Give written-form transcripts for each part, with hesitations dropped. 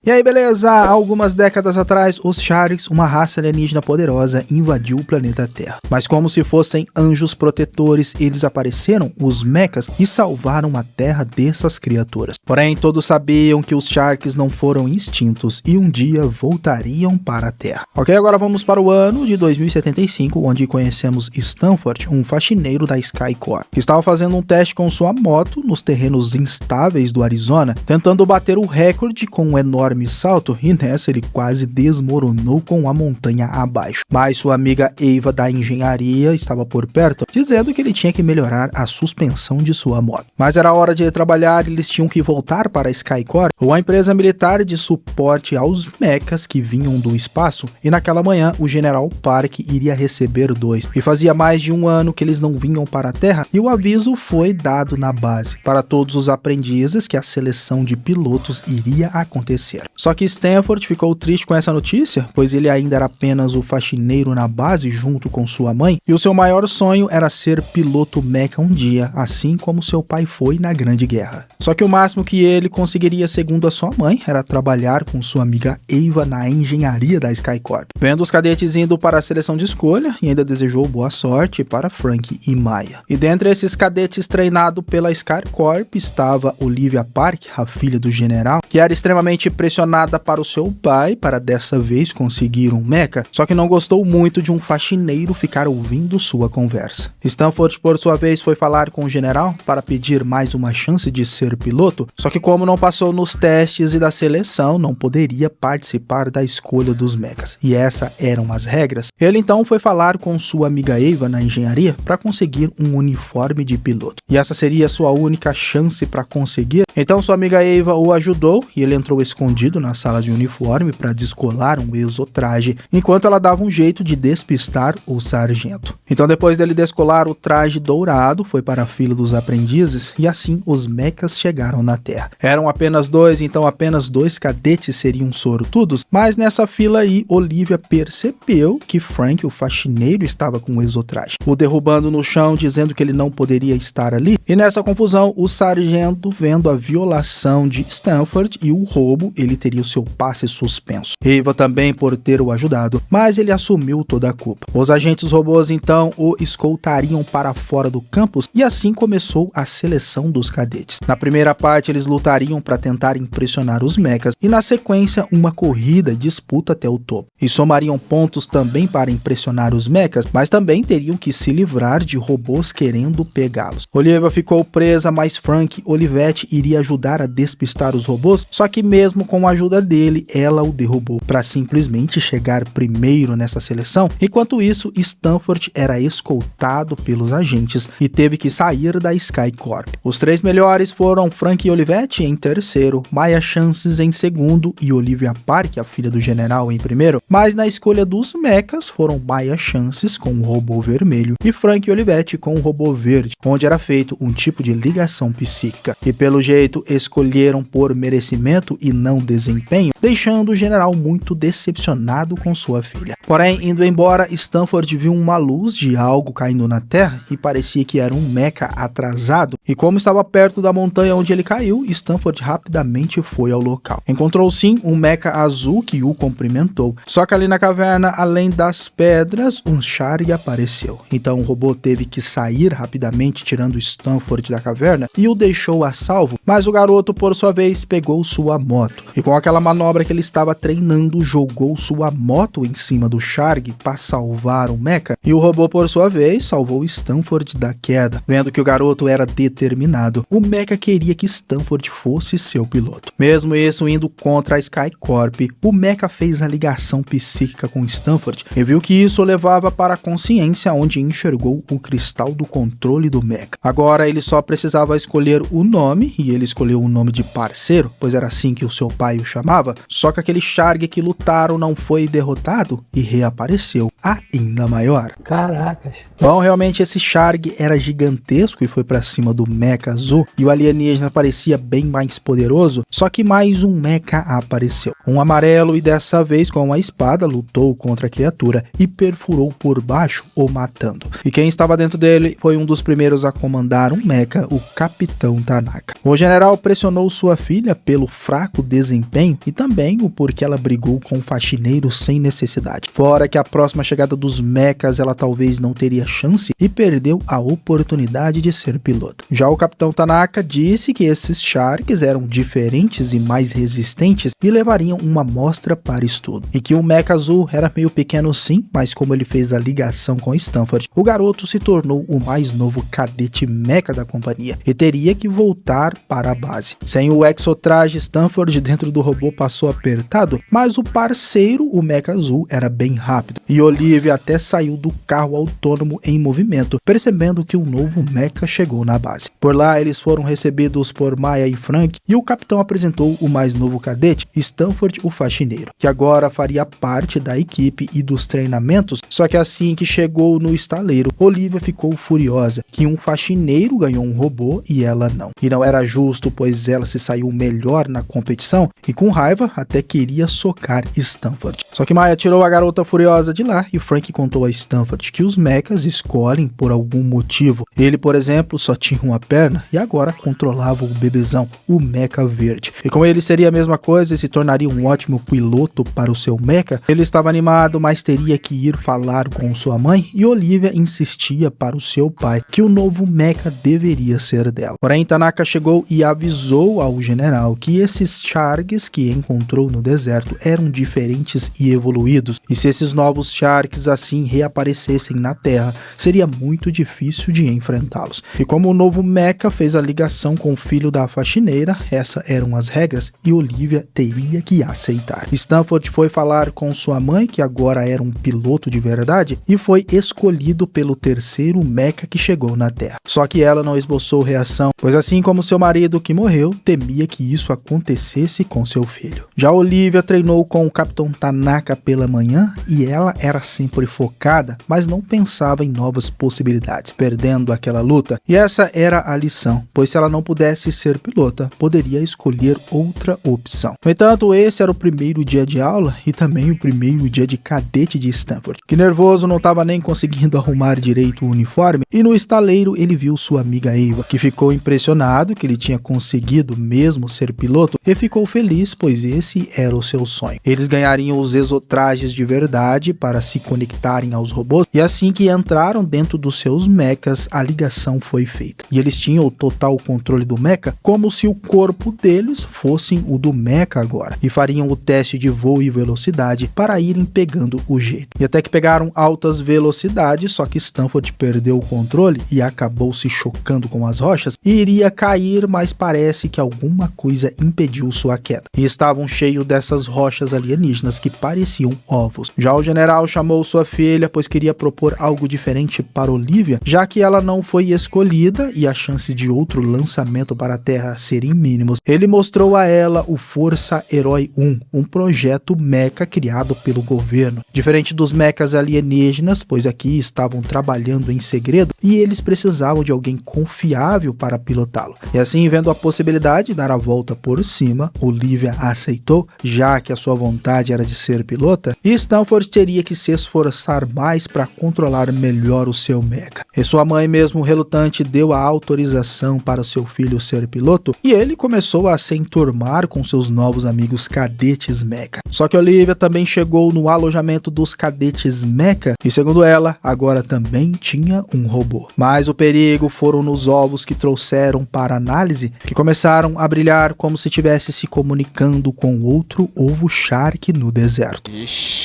E aí, beleza? Algumas décadas atrás, os Sharks, uma raça alienígena poderosa, invadiu o planeta Terra. Mas como se fossem anjos protetores, eles apareceram, os mechas, e salvaram a Terra dessas criaturas. Porém, todos sabiam que os Sharks não foram extintos e um dia voltariam para a Terra. Ok, agora vamos para o ano de 2075, onde conhecemos Stanford, um faxineiro da Skycorp, que estava fazendo um teste com sua moto nos terrenos instáveis do Arizona, tentando bater o recorde com um enorme salto, e nessa ele quase desmoronou com a montanha abaixo. Mas sua amiga Ava da engenharia estava por perto, dizendo que ele tinha que melhorar a suspensão de sua moto. Mas era hora de trabalhar e eles tinham que voltar para a Skycorp, ou a empresa militar de suporte aos mechas que vinham do espaço, e naquela manhã o General Park iria receber dois. E fazia mais de um ano que eles não vinham para a Terra, e o aviso foi dado na base para todos os aprendizes que a seleção de pilotos iria acontecer. Só que Stanford ficou triste com essa notícia, pois ele ainda era apenas o faxineiro na base junto com sua mãe, e o seu maior sonho era ser piloto mecha um dia, assim como seu pai foi na Grande Guerra. Só que o máximo que ele conseguiria, segundo a sua mãe, era trabalhar com sua amiga Ava na engenharia da Skycorp. Vendo os cadetes indo para a seleção de escolha, e ainda desejou boa sorte para Frank e Maya. E dentre esses cadetes treinados pela Skycorp estava Olivia Park, a filha do general, que era extremamente pressionada para o seu pai para dessa vez conseguir um mecha, só que não gostou muito de um faxineiro ficar ouvindo sua conversa. Stanford, por sua vez, foi falar com o general para pedir mais uma chance de ser piloto, só que como não passou nos testes e da seleção, não poderia participar da escolha dos mechas, e essas eram as regras. Ele então foi falar com sua amiga Ava na engenharia para conseguir um uniforme de piloto, e essa seria sua única chance para conseguir. Então sua amiga Ava o ajudou e ele entrou escondido na sala de uniforme para descolar um exotraje, enquanto ela dava um jeito de despistar o sargento. Então depois dele descolar o traje dourado, foi para a fila dos aprendizes, e assim os mechas chegaram na Terra. Eram apenas dois, então apenas dois cadetes seriam sortudos, mas nessa fila aí, Olivia percebeu que Frank, o faxineiro, estava com o exotraje, o derrubando no chão, dizendo que ele não poderia estar ali, e nessa confusão, o sargento, vendo a violação de Stanford e o roubo, ele teria o seu passe suspenso. Ava também por ter o ajudado, mas ele assumiu toda a culpa. Os agentes robôs então o escoltariam para fora do campus, e assim começou a seleção dos cadetes. Na primeira parte eles lutariam para tentar impressionar os mechas, e na sequência uma corrida disputa até o topo. E somariam pontos também para impressionar os mechas, mas também teriam que se livrar de robôs querendo pegá-los. Olivia ficou presa, mas Frank Olivetti iria ajudar a despistar os robôs, só que mesmo com a ajuda dele, ela o derrubou para simplesmente chegar primeiro nessa seleção. Enquanto isso, Stanford era escoltado pelos agentes e teve que sair da Skycorp. Os três melhores foram Frank Olivetti em terceiro, Maya Chances em segundo e Olivia Park, a filha do general, em primeiro, mas na escolha dos mechas foram Maya Chances com o robô vermelho e Frank Olivetti com o robô verde, onde era feito um tipo de ligação psíquica, e pelo jeito escolheram por merecimento e não desempenho, deixando o general muito decepcionado com sua filha. Porém, indo embora, Stanford viu uma luz de algo caindo na Terra e parecia que era um mecha atrasado, e como estava perto da montanha onde ele caiu, Stanford rapidamente foi ao local. Encontrou sim um mecha azul que o cumprimentou, só que ali na caverna, além das pedras, um Shark apareceu. Então o robô teve que sair rapidamente, tirando Stanford da caverna, e o deixou a salvo, mas o garoto, por sua vez, pegou sua moto, e com aquela manobra que ele estava treinando, jogou sua moto em cima do Shark para salvar o mecha, e o robô, por sua vez, salvou Stanford da queda. Vendo que o garoto era determinado, o mecha queria que Stanford fosse seu piloto. Mesmo isso indo contra a Skycorp, o mecha fez a ligação psíquica com Stanford e viu que isso o levava para a consciência, onde enxergou o cristal do controle do mecha. Agora ele só precisava escolher o nome, e ele escolheu o nome de Parceiro, pois era assim que o seu pai o chamava. Só que aquele Shark que lutaram não foi derrotado e reapareceu, ainda maior. Caracas. Bom, realmente esse Sharg era gigantesco e foi pra cima do mecha azul, e o alienígena parecia bem mais poderoso, só que mais um mecha apareceu. Um amarelo, e dessa vez com uma espada lutou contra a criatura e perfurou por baixo, o matando. E quem estava dentro dele foi um dos primeiros a comandar um mecha, o Capitão Tanaka. O general pressionou sua filha pelo fraco desempenho e também o porquê ela brigou com o faxineiro sem necessidade. Fora que a próxima chegada dos mechas ela talvez não teria chance e perdeu a oportunidade de ser piloto. Já o Capitão Tanaka disse que esses Sharks eram diferentes e mais resistentes e levariam uma amostra para estudo. E que o mecha azul era meio pequeno sim, mas como ele fez a ligação com Stanford, o garoto se tornou o mais novo cadete mecha da companhia e teria que voltar para a base. Sem o exotraje, Stanford dentro do robô passou apertado, mas o parceiro, o mecha azul, era bem rápido. E Olivia até saiu do carro autônomo em movimento, percebendo que um novo mecha chegou na base. Por lá, eles foram recebidos por Maya e Frank, e o capitão apresentou o mais novo cadete, Stanford, o faxineiro, que agora faria parte da equipe e dos treinamentos. Só que assim que chegou no estaleiro, Olivia ficou furiosa que um faxineiro ganhou um robô e ela não. E não era justo, pois ela se saiu melhor na competição e com raiva até queria socar Stanford. Só que Maya tirou a garota furiosa de lá e Frank contou a Stanford que os mechas escolhem por algum motivo. Ele, por exemplo, só tinha uma perna e agora controlava o bebezão, o mecha verde. E como ele seria a mesma coisa e se tornaria um ótimo piloto para o seu mecha, ele estava animado, mas teria que ir falar com sua mãe e Olivia insistia para o seu pai que o novo mecha deveria ser dela. Porém, Tanaka chegou e avisou ao general que esses Sharks que encontrou no deserto eram diferentes e evoluídos, e se esses novos Sharks assim reaparecessem na Terra, seria muito difícil de enfrentá-los. E como o novo mecha fez a ligação com o filho da faxineira, essas eram as regras e Olivia teria que aceitar. Stanford foi falar com sua mãe, que agora era um piloto de verdade, e foi escolhido pelo terceiro mecha que chegou na Terra. Só que ela não esboçou reação, pois assim como seu marido que morreu, temia que isso acontecesse com seu filho. Já Olivia treinou com o Capitão Tanaka pela manhã e ela era sempre focada, mas não pensava em novas possibilidades, perdendo aquela luta. E essa era a lição, pois se ela não pudesse ser pilota, poderia escolher outra opção. No entanto, esse era o primeiro dia de aula e também o primeiro dia de cadete de Stanford, que nervoso não estava nem conseguindo arrumar direito o uniforme, e no estaleiro ele viu sua amiga Eva, que ficou impressionado que ele tinha conseguido mesmo ser piloto e ficou feliz, pois esse era o seu sonho. Eles ganhariam os exotrajes de verdade para se conectarem aos robôs, e assim que entraram dentro dos seus mechas, a ligação foi feita. E eles tinham o total controle do mecha, como se o corpo deles fossem o do mecha agora, e fariam o teste de voo e velocidade para irem pegando o jeito. E até que pegaram altas velocidades, só que Stanford perdeu o controle e acabou se chocando com as rochas e iria cair, mas parece que alguma coisa impediu sua queda. E estavam cheios dessas rochas alienígenas que pareciam ovos. Já o general chamou sua filha, pois queria propor algo diferente para Olivia, já que ela não foi escolhida e a chance de outro lançamento para a Terra serem mínimos. Ele mostrou a ela o Força Herói 1, um projeto mecha criado pelo governo. Diferente dos mechas alienígenas, pois aqui estavam trabalhando em segredo e eles precisavam de alguém confiável para pilotá-lo. E assim, vendo a possibilidade de dar a volta por cima, Olivia aceitou, já que a sua vontade era de ser pilota, e Stanford teria que se esforçar mais para controlar melhor o seu mecha. E sua mãe, mesmo relutante, deu a autorização para seu filho ser piloto, e ele começou a se enturmar com seus novos amigos cadetes mecha. Só que Olivia também chegou no alojamento dos cadetes mecha, e segundo ela, agora também tinha um robô. Mas o perigo foram nos ovos que trouxeram para análise, que começaram a brilhar como se estivesse se comunicando com outro ovo Shark no deserto.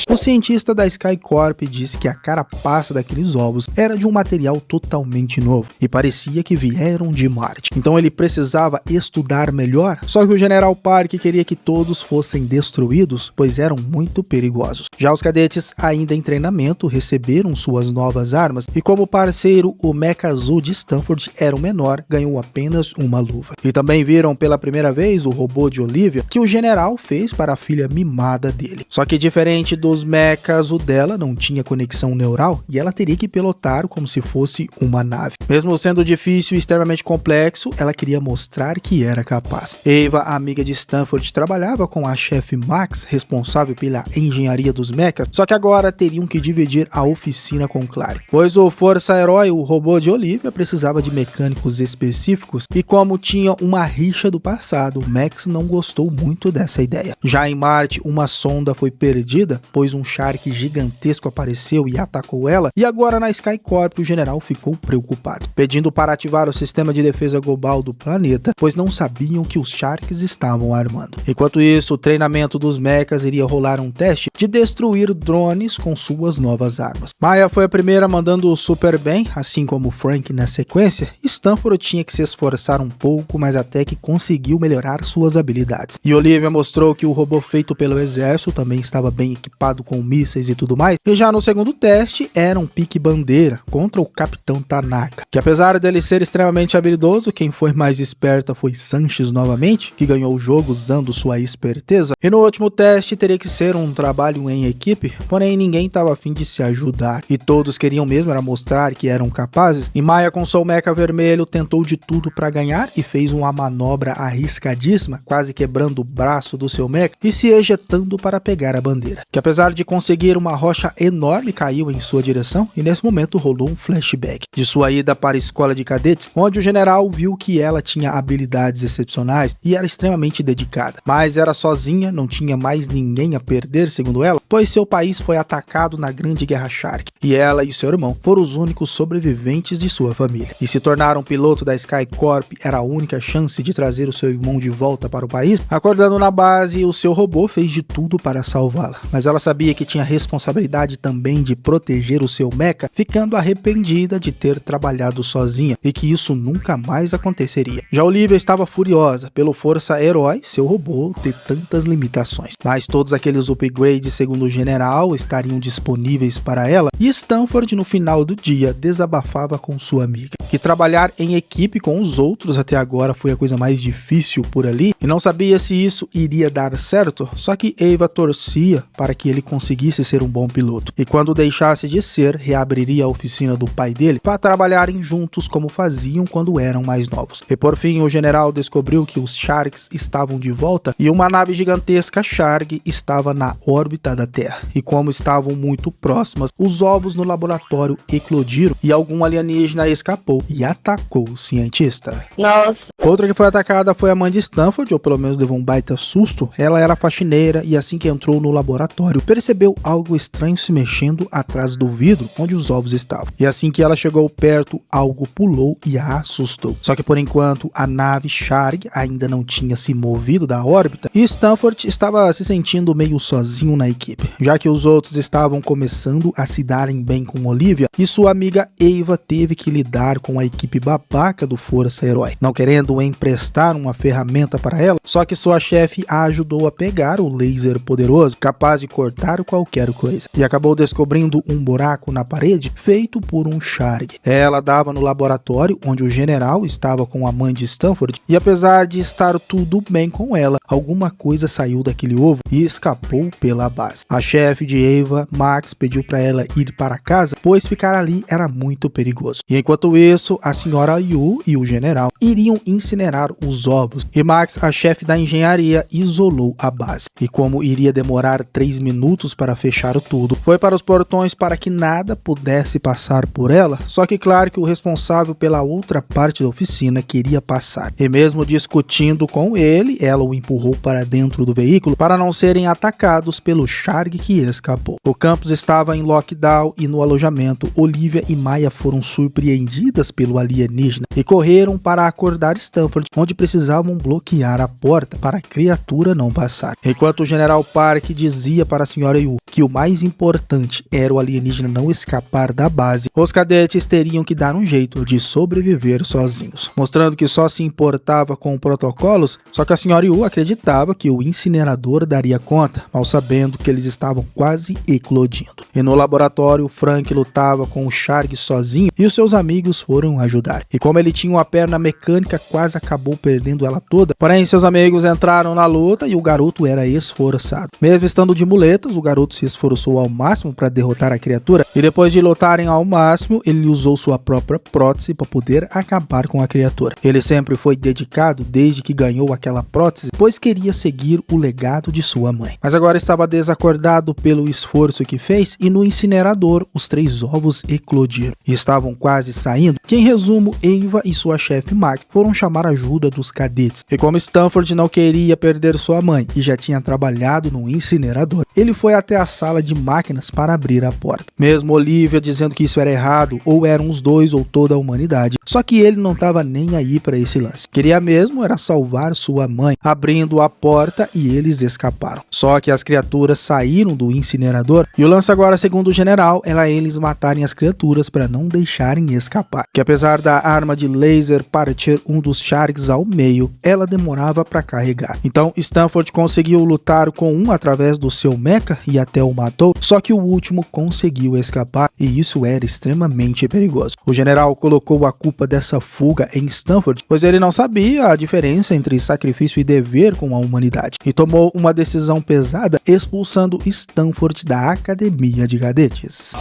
O cientista da Skycorp disse que a carapaça daqueles ovos era de um material totalmente novo e parecia que vieram de Marte. Então ele precisava estudar melhor, só que o General Park queria que todos fossem destruídos, pois eram muito perigosos. Já os cadetes, ainda em treinamento, receberam suas novas armas e como parceiro, o mecha azul de Stanford era o menor, ganhou apenas uma luva. E também viram pela primeira vez o robô de Olivia que o general fez para a filha mimada dele. Só que diferente dos mechas, o dela dela não tinha conexão neural e ela teria que pilotar como se fosse uma nave. Mesmo sendo difícil e extremamente complexo, ela queria mostrar que era capaz. Ava, amiga de Stanford, trabalhava com a chefe Max, responsável pela engenharia dos mechas, só que agora teriam que dividir a oficina com Clary, pois o Força-Herói, o robô de Olivia, precisava de mecânicos específicos e como tinha uma rixa do passado, Max não gostou muito dessa ideia. Já em Marte, uma sonda foi perdida, pois um Shark gigantesco apareceu e atacou ela, e agora na Skycorp o general ficou preocupado, pedindo para ativar o sistema de defesa global do planeta, pois não sabiam que os Sharks estavam armando. Enquanto isso, o treinamento dos mechas iria rolar um teste de destruir drones com suas novas armas. Maya foi a primeira, mandando super bem, assim como Frank na sequência. Stanford tinha que se esforçar um pouco, mas até que conseguiu melhorar suas habilidades. E Olivia mostrou que o robô feito pelo exército também estava bem equipado com mísseis e tudo mais, e já no segundo teste era um pique bandeira contra o Capitão Tanaka, que apesar dele ser extremamente habilidoso, quem foi mais esperta foi Sanchez novamente, que ganhou o jogo usando sua esperteza, e no último teste teria que ser um trabalho em equipe, porém ninguém estava a fim de se ajudar, e todos queriam mesmo era mostrar que eram capazes, e Maya com seu mecha vermelho tentou de tudo para ganhar e fez uma manobra arriscadíssima, quase quebrando o braço do seu mecha e se ejetando para pegar a bandeira, que apesar de conseguir uma rocha enorme caiu em sua direção, e nesse momento rolou um flashback de sua ida para a escola de cadetes, onde o general viu que ela tinha habilidades excepcionais e era extremamente dedicada, mas era sozinha, não tinha mais ninguém a perder, segundo ela, pois seu país foi atacado na Grande Guerra Shark, e ela e seu irmão foram os únicos sobreviventes de sua família, e se tornar um piloto da Skycorp era a única chance de trazer o seu irmão de volta para o país. Acordando na base, o seu robô fez de tudo para salvá-la, mas ela sabia que tinha responsabilidade também de proteger o seu mecha, ficando arrependida de ter trabalhado sozinha e que isso nunca mais aconteceria. Já Olivia estava furiosa pelo Força-Herói, seu robô, ter tantas limitações, mas todos aqueles upgrades, segundo o general, estariam disponíveis para ela, e Stanford no final do dia desabafava com sua amiga, que trabalhar em equipe com os outros até agora foi a coisa mais difícil por ali, e não sabia se isso iria dar certo, só que Ava torcia para que ele conseguisse ser um bom piloto, e quando deixasse de ser, reabriria a oficina do pai dele para trabalharem juntos como faziam quando eram mais novos. E por fim, o general descobriu que os Sharks estavam de volta e uma nave gigantesca Shark estava na órbita da Terra, e como estavam muito próximas, os ovos no laboratório eclodiram e algum alienígena escapou e atacou o cientista. Nossa. Outra que foi atacada foi a mãe de Stanford, ou pelo menos levou um baita susto. Ela era faxineira e assim que entrou no laboratório, percebeu algo estranho se mexendo atrás do vidro onde os ovos estavam. E assim que ela chegou perto, algo pulou e a assustou. Só que por enquanto a nave Shark ainda não tinha se movido da órbita e Stanford estava se sentindo meio sozinho na equipe, já que os outros estavam começando a se darem bem com Olivia, e sua amiga Ava teve que lidar com a equipe babaca do Força-Herói, não querendo emprestar uma ferramenta para ela, só que sua chefe a ajudou a pegar o laser poderoso, capaz de cortar qualquer coisa, e acabou descobrindo um buraco na parede feito por um Shark. Ela dava no laboratório onde o general estava com a mãe de Stanford, e apesar de estar tudo bem com ela, alguma coisa saiu daquele ovo e escapou pela base. A chefe de Ava, Max, pediu para ela ir para casa, pois ficar ali era muito perigoso. E enquanto isso, a senhora Yu e o general iriam incinerar os ovos, e Max, a chefe da engenharia, isolou a base. E como iria demorar 3 minutos para fechar tudo, foi para os portões para que nada pudesse passar por ela, só que claro que o responsável pela outra parte da oficina queria passar. E mesmo discutindo com ele, ela o empurrou para dentro do veículo para não serem atacados pelo Shark que escapou. O campus estava em lockdown e no alojamento, Olivia e Maya foram surpreendidas pelo alienígena e correram para acordar Stanford, onde precisavam bloquear a porta para a criatura não passar. Enquanto o General Park dizia para a Sra. Yu que o mais importante era o alienígena não escapar da base, os cadetes teriam que dar um jeito de sobreviver sozinhos, mostrando que só se importava com protocolos, só que a Sra. Yu acreditava que o incinerador daria conta, mal sabendo que eles estavam quase eclodindo. E no laboratório, Frank lutava com o Shark sozinho e os seus amigos foram ajudar. E como ele tinha uma perna mecânica, quase acabou perdendo ela toda. Porém, seus amigos entraram na luta e o garoto era esforçado. Mesmo estando de muletas, o garoto se esforçou ao máximo para derrotar a criatura. E depois de lutarem ao máximo, ele usou sua própria prótese para poder acabar com a criatura. Ele sempre foi dedicado desde que ganhou aquela prótese, pois queria seguir o legado de sua mãe. Mas agora estava desacordado pelo esforço que fez e no incinerador os 3 ovos eclodiram. E estavam quase saindo, que em resumo, Ava e sua chefe Max foram chamar a ajuda dos cadetes. E como Stanford não queria perder sua mãe e já tinha trabalhado no incinerador, ele foi até a sala de máquinas para abrir a porta. Mesmo Olivia dizendo que isso era errado, ou eram os dois ou toda a humanidade, só que ele não estava nem aí para esse lance. Queria mesmo era salvar sua mãe, abrindo a porta e eles escaparam. Só que as criaturas saíram do incinerador e o lance agora, segundo o general, era eles matarem as criaturas para não deixarem escapar. Que apesar da arma de laser partir um dos Sharks ao meio, ela demorava para carregar. Então Stanford conseguiu lutar com um através do seu mecha e até o matou, só que o último conseguiu escapar e isso era extremamente perigoso. O general colocou a culpa dessa fuga em Stanford, pois ele não sabia a diferença entre sacrifício e dever com a humanidade, e tomou uma decisão pesada expulsando Stanford da academia de cadetes.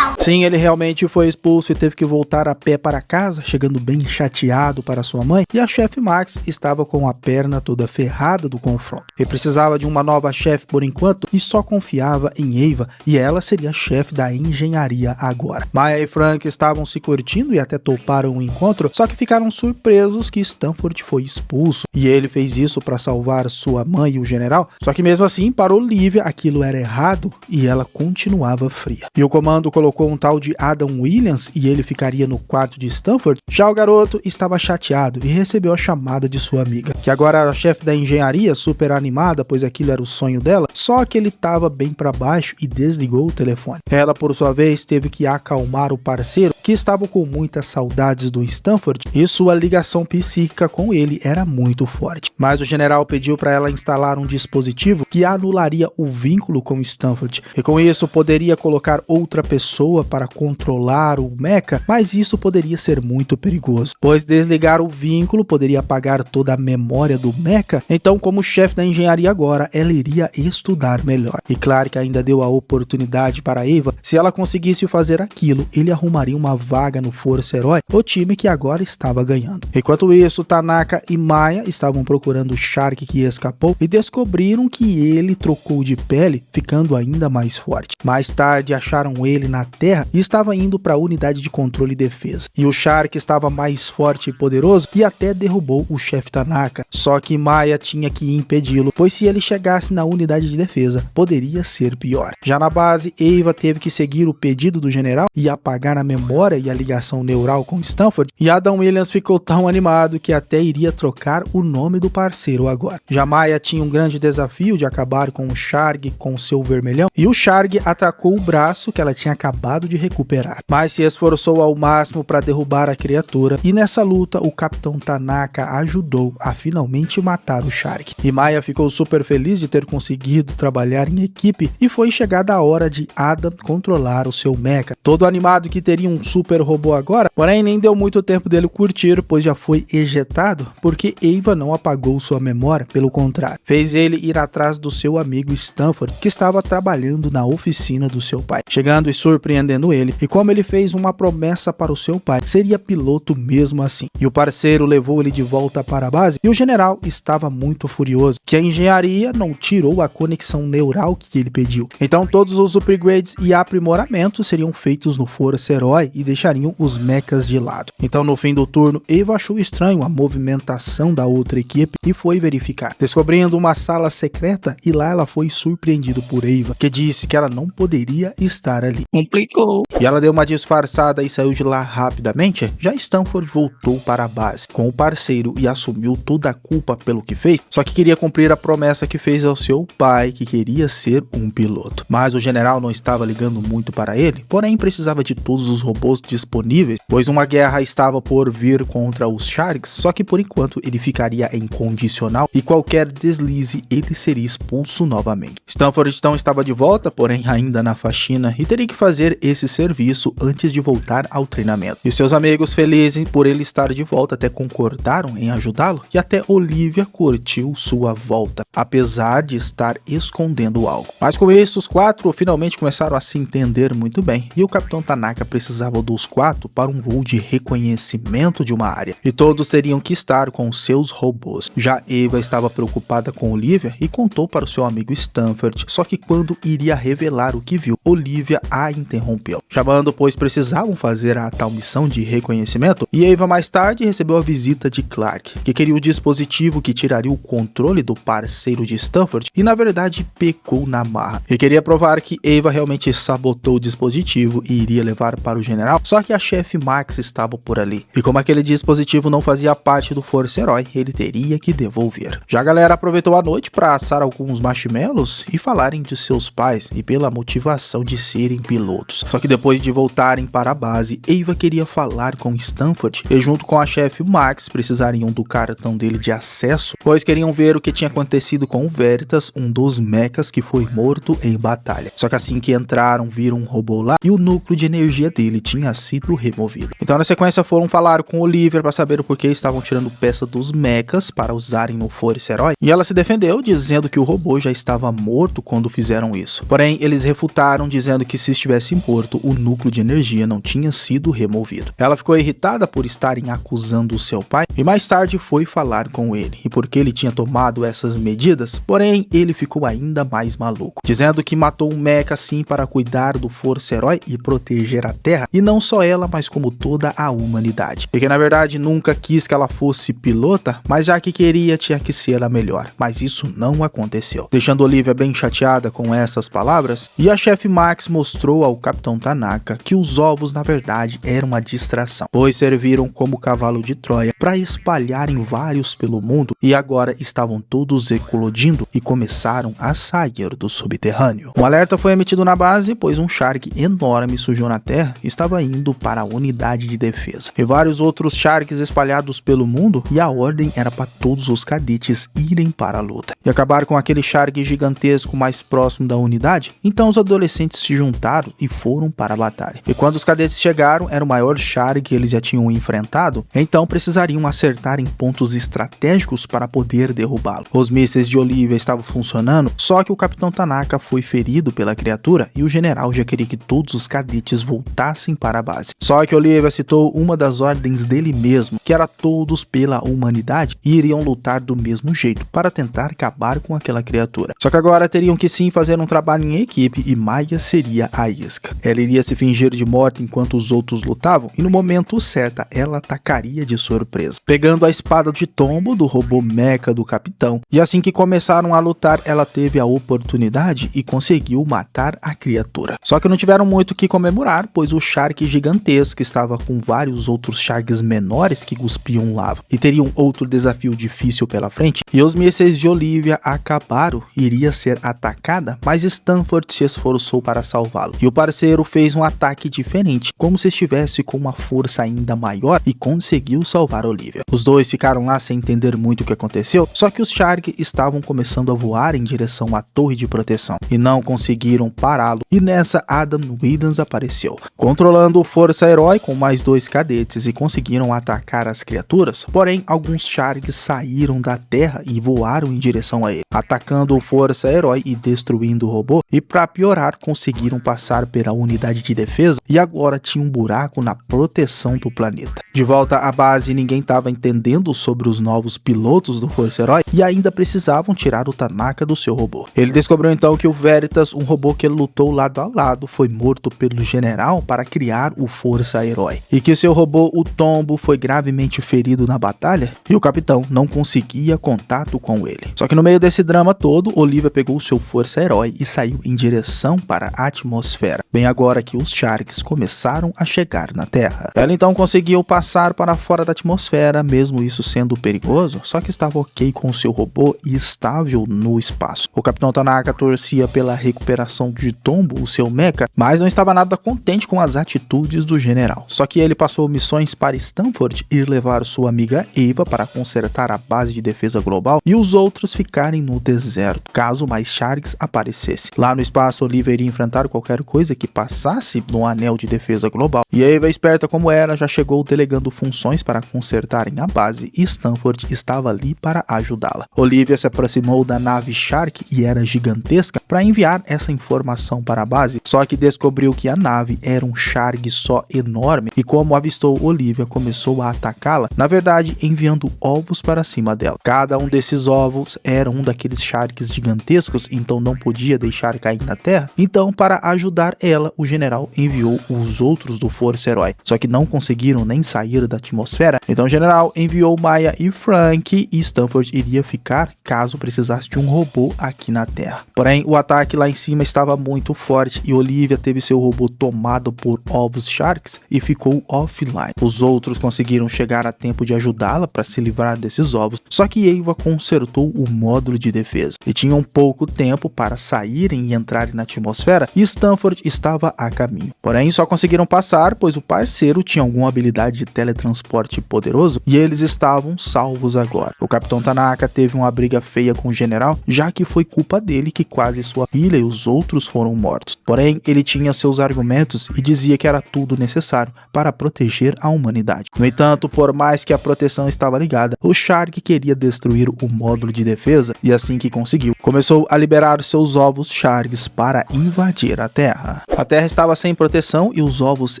Sim, ele realmente foi expulso e teve que voltar a pé para casa, chegando bem chateado para sua mãe, e a chefe Max estava com a perna toda ferrada do confronto. Ele precisava de uma nova chefe por enquanto e só confiava em Ava, e ela seria chefe da engenharia agora. Maya e Frank estavam se curtindo e até toparam o encontro, só que ficaram surpresos que Stanford foi expulso, e ele fez isso para salvar sua mãe e o general, só que mesmo assim, para Olivia, aquilo era errado e ela continuava fria. E o comando colocou um tal de Adam Williams e ele ficaria no quarto de Stanford. Já o garoto estava chateado e recebeu a chamada de sua amiga, que agora era a chefe da engenharia, super animada, pois aquilo era o sonho dela, só que ele estava bem para baixo e desligou o telefone. Ela, por sua vez, teve que acalmar o parceiro, que estava com muitas saudades do Stanford, e sua ligação psíquica com ele era muito forte. Mas o general pediu para ela instalar um dispositivo que anularia o vínculo com Stanford, e com isso poderia colocar outra pessoa para controlar o mecha, mas isso poderia ser muito perigoso, pois desligar o vínculo poderia apagar toda a memória do mecha. Então, como chefe da engenharia agora, ela iria estudar melhor. E claro que ainda deu a oportunidade para Ava, se ela conseguisse fazer aquilo, ele arrumaria uma vaga no Força Herói, o time que agora estava ganhando. Enquanto isso, Tanaka e Maya estavam procurando o Shark que escapou e descobriram que ele trocou de pele, ficando ainda mais forte. Mais tarde, acharam ele na Terra e estava indo para a unidade de controle e defesa. E o Shark estava mais forte e poderoso e até derrubou o chefe Tanaka. Só que Maya tinha que impedi-lo, pois se ele chegasse na unidade de defesa, poderia ser pior. Já na base, Ava teve que seguir o pedido do general e apagar a memória e a ligação neural com Stanford, e Adam Williams ficou tão animado que até iria trocar o nome do parceiro agora. Já Maya tinha um grande desafio de acabar com o Shark com seu vermelhão, e o Shark atracou o braço que ela tinha acabado de recuperar, mas se esforçou ao máximo para derrubar a criatura, e nessa luta o Capitão Tanaka ajudou a finalmente matar o Shark. E Maya ficou super feliz de ter conseguido trabalhar em equipe, e foi chegada a hora de Adam controlar o seu mecha, todo animado que teria um super robô agora, porém nem deu muito tempo dele curtir, pois já foi ejetado, porque Ava não apagou sua memória, pelo contrário, fez ele ir atrás do seu amigo Stanford, que estava trabalhando na oficina do seu pai, chegando e surpreendendo ele, e como ele fez uma promessa para o seu pai, seria piloto mesmo assim. E o parceiro levou ele de volta para a base, e o general estava muito furioso, que a engenharia não tirou a conexão neural que ele pediu. Então todos os upgrades e aprimoramentos seriam feitos no Força Herói e deixariam os mechas de lado. Então no fim do turno, Ava achou estranho a movimentação da outra equipe e foi verificar, descobrindo uma sala secreta, e lá ela foi surpreendida por Ava, que disse que ela não poderia estar ali. Complicou. Michael! E ela deu uma disfarçada e saiu de lá rapidamente. Já Stanford voltou para a base com o parceiro e assumiu toda a culpa pelo que fez, só que queria cumprir a promessa que fez ao seu pai, que queria ser um piloto. Mas o general não estava ligando muito para ele, porém precisava de todos os robôs disponíveis, pois uma guerra estava por vir contra os Sharks, só que por enquanto ele ficaria em condicional e qualquer deslize ele seria expulso novamente. Stanford então estava de volta, porém ainda na faxina, e teria que fazer esse serviço antes de voltar ao treinamento. E seus amigos, felizes por ele estar de volta, até concordaram em ajudá-lo, e até Olivia curtiu sua volta, apesar de estar escondendo algo. Mas com isso, os quatro finalmente começaram a se entender muito bem, e o Capitão Tanaka precisava dos quatro para um voo de reconhecimento de uma área, e todos teriam que estar com seus robôs. Já Eva estava preocupada com Olivia e contou para o seu amigo Stanford, só que quando iria revelar o que viu, Olivia a interrompeu, chamando pois precisavam fazer a tal missão de reconhecimento, e Eva mais tarde recebeu a visita de Clark, que queria o dispositivo que tiraria o controle do parceiro de Stanford e na verdade pecou na marra, e queria provar que Eva realmente sabotou o dispositivo e iria levar para o general, só que a chefe Max estava por ali, e como aquele dispositivo não fazia parte do Força Herói, ele teria que devolver. Já a galera aproveitou a noite para assar alguns marshmallows e falarem de seus pais e pela motivação de serem pilotos. Só que depois de voltarem para a base, Eva queria falar com Stanford e junto com a chefe Max precisariam do cartão dele de acesso, pois queriam ver o que tinha acontecido com o Veritas, um dos mechas que foi morto em batalha. Só que assim que entraram, viram um robô lá e o núcleo de energia dele tinha sido removido. Então na sequência foram falar com Olivia para saber o porquê estavam tirando peça dos mechas para usarem no Força Herói, e ela se defendeu dizendo que o robô já estava morto quando fizeram isso. Porém, eles refutaram dizendo que se estivesse morto, o núcleo de energia não tinha sido removido. Ela ficou irritada por estarem acusando o seu pai e mais tarde foi falar com ele, e porque ele tinha tomado essas medidas, porém ele ficou ainda mais maluco, dizendo que matou um mecha sim para cuidar do Força Herói e proteger a Terra, e não só ela, mas como toda a humanidade, e que na verdade nunca quis que ela fosse pilota, mas já que queria tinha que ser a melhor, mas isso não aconteceu, deixando Olivia bem chateada com essas palavras. E a chefe Max mostrou ao Capitão Tanaka que os ovos na verdade eram uma distração, pois serviram como cavalo de Troia para espalharem vários pelo mundo, e agora estavam todos eclodindo e começaram a sair do subterrâneo. Um alerta foi emitido na base, pois um Shark enorme surgiu na Terra e estava indo para a unidade de defesa, e vários outros Sharks espalhados pelo mundo, e a ordem era para todos os cadetes irem para a luta e acabar com aquele Shark gigantesco mais próximo da unidade. Então os adolescentes se juntaram e foram para a batalha, e quando os cadetes chegaram, era o maior Shark que eles já tinham enfrentado, então precisariam acertar em pontos estratégicos para poder derrubá-lo. Os mísseis de Olivia estavam funcionando, só que o Capitão Tanaka foi ferido pela criatura e o general já queria que todos os cadetes voltassem para a base. Só que Olivia citou uma das ordens dele mesmo, que era todos pela humanidade e iriam lutar do mesmo jeito para tentar acabar com aquela criatura. Só que agora teriam que sim fazer um trabalho em equipe, e Maya seria a isca. Ela iria se fingir de morta enquanto os outros lutavam, e no momento certo ela atacaria de surpresa, pegando a espada de tombo do robô mecha do capitão, e assim que começaram a lutar, ela teve a oportunidade e conseguiu matar a criatura. Só que não tiveram muito o que comemorar, pois o Shark gigantesco estava com vários outros Sharks menores que cuspiam lava, e teriam outro desafio difícil pela frente, e os mísseis de Olivia acabaram, iria ser atacada, mas Stanford se esforçou para salvá-lo, e o parceiro fez um ataque diferente, como se estivesse com uma força ainda maior, e conseguiu salvar Olivia. Os dois ficaram lá sem entender muito o que aconteceu, só que os Shark estavam começando a voar em direção à torre de proteção, e não conseguiram pará-lo, e nessa Adam Williams apareceu, controlando o Força Herói com mais dois cadetes, e conseguiram atacar as criaturas, porém alguns Sharks saíram da terra e voaram em direção a ele, atacando o Força Herói e destruindo o robô, e para piorar conseguiram passar pela unidade de defesa e agora tinha um buraco na proteção do planeta. De volta à base, ninguém estava entendendo sobre os novos pilotos do Força Herói e ainda precisavam tirar o Tanaka do seu robô. Ele descobriu então que o Veritas, um robô que ele lutou lado a lado, foi morto pelo general para criar o Força Herói, e que seu robô, o Tombo, foi gravemente ferido na batalha e o capitão não conseguia contato com ele. Só que no meio desse drama todo, Olivia pegou seu Força Herói e saiu em direção para a atmosfera, bem agora que os Sharks começaram a chegar na Terra. Ela então conseguiu passar para fora da atmosfera, mesmo isso sendo perigoso, só que estava ok com seu robô e estável no espaço. O Capitão Tanaka torcia pela recuperação de Tombo, o seu mecha, mas não estava nada contente com as atitudes do general. Só que ele passou missões para Stanford ir levar sua amiga Eva para consertar a base de defesa global e os outros ficarem no deserto, caso mais Sharks aparecesse. Lá no espaço, Olivia iria enfrentar qualquer coisa que passasse no anel de defesa global. E Eva, esperta como era, já chegou delegando funções para consertarem a base e Stanford estava ali para ajudá-la. Olivia se aproximou da nave Shark e era gigantesca para enviar essa informação para a base, só que descobriu que a nave era um Shark só enorme e como avistou Olivia, começou a atacá-la, na verdade enviando ovos para cima dela. Cada um desses ovos era um daqueles Sharks gigantescos, então não podia deixar cair na Terra. Então, para ajudar ela, o general enviou os outros do Força Herói, só que não conseguiram nem sair da atmosfera. Então o general enviou Maya e Frank e Stanford iria ficar caso precisasse de um robô aqui na Terra. Porém, o ataque lá em cima estava muito forte e Olivia teve seu robô tomado por ovos Sharks e ficou offline. Os outros conseguiram chegar a tempo de ajudá-la para se livrar desses ovos, só que Eva consertou o módulo de defesa e tinham pouco tempo para saírem e entrarem na atmosfera e Stanford estava a caminho. Porém, só conseguiram passar pois o parceiro tinha alguma habilidade de teletransporte poderoso e eles estavam salvos agora. O Capitão Tanaka teve uma briga feia com o general, já que foi culpa dele que quase sua filha e os outros foram mortos. Porém, ele tinha seus argumentos e dizia que era tudo necessário para proteger a humanidade. No entanto, por mais que a proteção estava ligada, o Shark queria destruir o módulo de defesa e assim que conseguiu, começou a liberar seus ovos Sharks para invadir a Terra. A Terra estava sem proteção e os ovos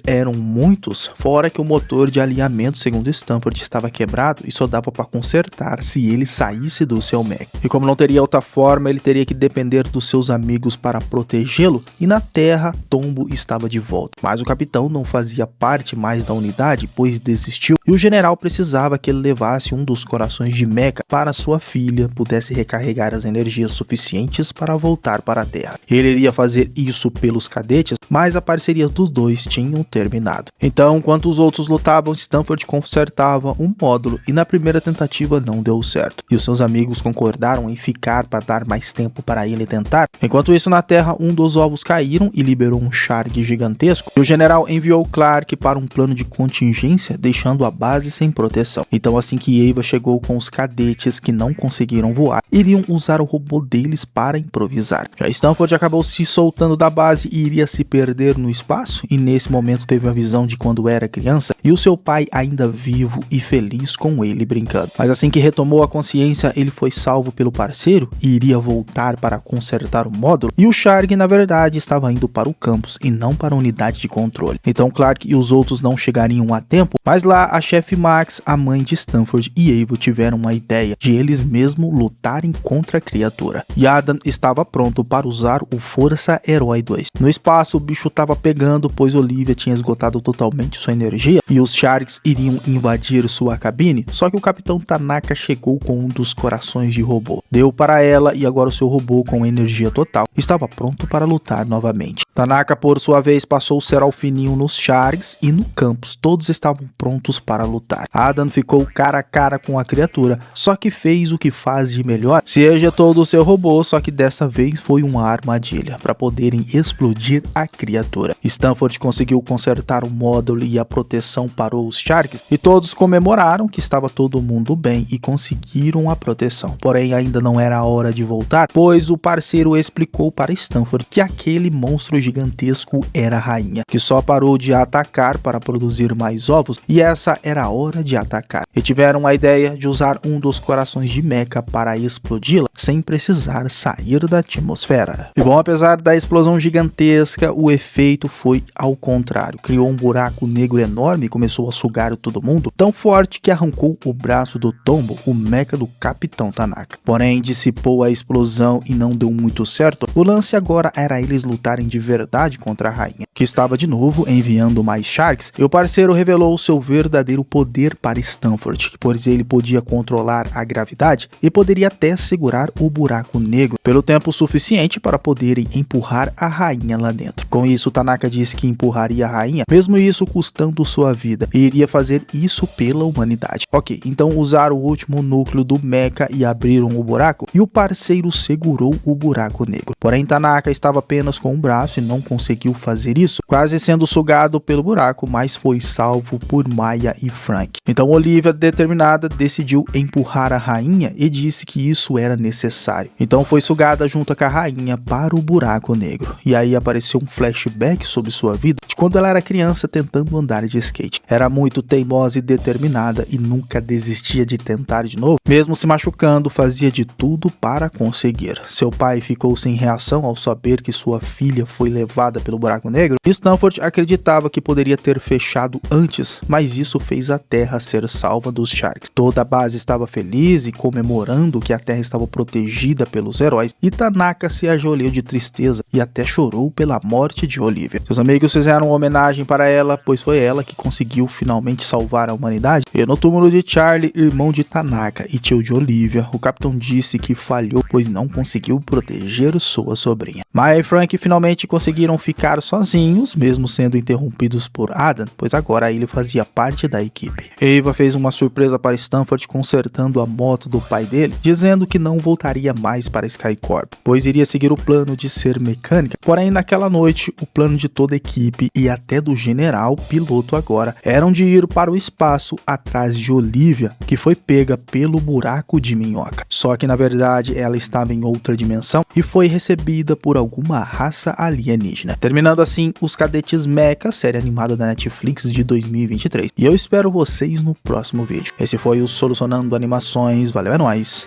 eram muitos, fora que o motor de alinhamento, segundo Stanford, estava quebrado e só dava para consertar se ele saísse do seu mech. E como não teria outra forma, ele teria que depender dos seus amigos para protegê-lo e na Terra, Tombo estava de volta. Mas o capitão não fazia parte mais da unidade, pois desistiu e o general precisava que ele levasse um dos corações de mecha para sua filha pudesse recarregar as energias suficientes para voltar para a Terra. Ele iria fazer isso pelos cadetes, mas a parceria dos dois tinham terminado. Então, enquanto os outros lutavam, Stanford consertava um módulo e na primeira tentativa não deu certo. E os seus amigos concordaram em ficar para dar mais tempo para ele tentar. Enquanto isso, na Terra, um dos ovos caíram e liberou um Shark gigantesco. E o general enviou Clark para um plano de contingência, deixando a base sem proteção. Então, assim que Eva chegou com os cadetes que não conseguiram voar, iriam usar o robô deles para improvisar. Já Stanford acabou se soltando da base e iria se perder no espaço, e nesse momento teve a visão de quando era criança e o seu pai ainda vivo e feliz com ele brincando. Mas assim que retomou a consciência, ele foi salvo pelo parceiro e iria voltar para consertar o módulo, e o Shark na verdade estava indo para o campus e não para a unidade de controle. Então Clark e os outros não chegariam a tempo, mas lá a chefe Max, a mãe de Stanford e Ava tiveram uma ideia de eles mesmos lutarem contra a criatura. E Adam estava pronto para usar o Força Herói 2. No espaço o bicho estava pegando, pois Olivia tinha esgotado totalmente sua energia e os Sharks iriam invadir sua cabine, só que o Capitão Tanaka chegou com um dos corações de robô. Deu para ela e agora o seu robô com energia total estava pronto para lutar novamente. Tanaka por sua vez passou o cerol fininho nos Sharks e no campus todos estavam prontos para lutar. Adam ficou cara a cara com a criatura, só que fez o que faz de melhor, se ejetou do seu robô, só que dessa vez foi uma armadilha para poderem explodir a criatura. Stanford conseguiu consertar o módulo e a proteção parou os Sharks e todos comemoraram que estava todo mundo bem e conseguiram a proteção. Porém ainda não era a hora de voltar, pois o parceiro explicou para Stanford que aquele monstro gigantesco era a rainha, que só parou de atacar para produzir mais ovos e essa era a hora de atacar. E tiveram a ideia de usar um dos corações de mecha para explodi-la sem precisar sair da atmosfera. E bom, apesar da explosão gigantesca, o efeito foi ao contrário. Criou um buraco negro enorme e começou a sugar todo mundo, tão forte que arrancou o braço do Tombo, o mecha do Capitão Tanaka. Porém, dissipou a explosão e não deu muito certo. O lance agora era eles lutarem de verdade contra a rainha, que estava de novo enviando mais Sharks, e o parceiro revelou seu verdadeiro poder para Stanford, pois ele podia controlar a gravidade e poderia até segurar o buraco negro pelo tempo suficiente para poderem empurrar a rainha lá dentro. dentro. Com isso, Tanaka disse que empurraria a rainha, mesmo isso custando sua vida, e iria fazer isso pela humanidade. Ok, então usaram o último núcleo do mecha e abriram o buraco, e o parceiro segurou o buraco negro. Porém, Tanaka estava apenas com um braço e não conseguiu fazer isso, quase sendo sugado pelo buraco, mas foi salvo por Maya e Frank. Então Olivia, determinada, decidiu empurrar a rainha e disse que isso era necessário. Então foi sugada junto com a rainha para o buraco negro. E aí apareceu um flashback sobre sua vida de quando ela era criança tentando andar de skate. Era muito teimosa e determinada e nunca desistia de tentar de novo. Mesmo se machucando, fazia de tudo para conseguir. Seu pai ficou sem reação ao saber que sua filha foi levada pelo buraco negro. Stanford acreditava que poderia ter fechado antes, mas isso fez a Terra ser salva dos Sharks. Toda a base estava feliz e comemorando que a Terra estava protegida pelos heróis, e Tanaka se ajoelhou de tristeza e até chorou pela morte de Olivia. Seus amigos fizeram uma homenagem para ela, pois foi ela que conseguiu finalmente salvar a humanidade. E no túmulo de Charlie, irmão de Tanaka e tio de Olivia, o capitão disse que falhou, pois não conseguiu proteger sua sobrinha. Maya e Frank finalmente conseguiram ficar sozinhos, mesmo sendo interrompidos por Adam, pois agora ele fazia parte da equipe. Eva fez uma surpresa para Stanford consertando a moto do pai dele, dizendo que não voltaria mais para Skycorp, pois iria seguir o plano de ser mecânica. Porém, naquela noite, o plano de toda a equipe e até do general piloto agora eram de ir para o espaço atrás de Olivia, que foi pega pelo buraco de minhoca. Só que na verdade ela estava em outra dimensão e foi recebida por alguma raça alienígena. Terminando assim Os Cadetes Mecha, série animada da Netflix de 2023. E eu espero vocês no próximo vídeo. Esse foi o Solucionando Animações. Valeu, é nóis.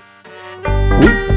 Fui!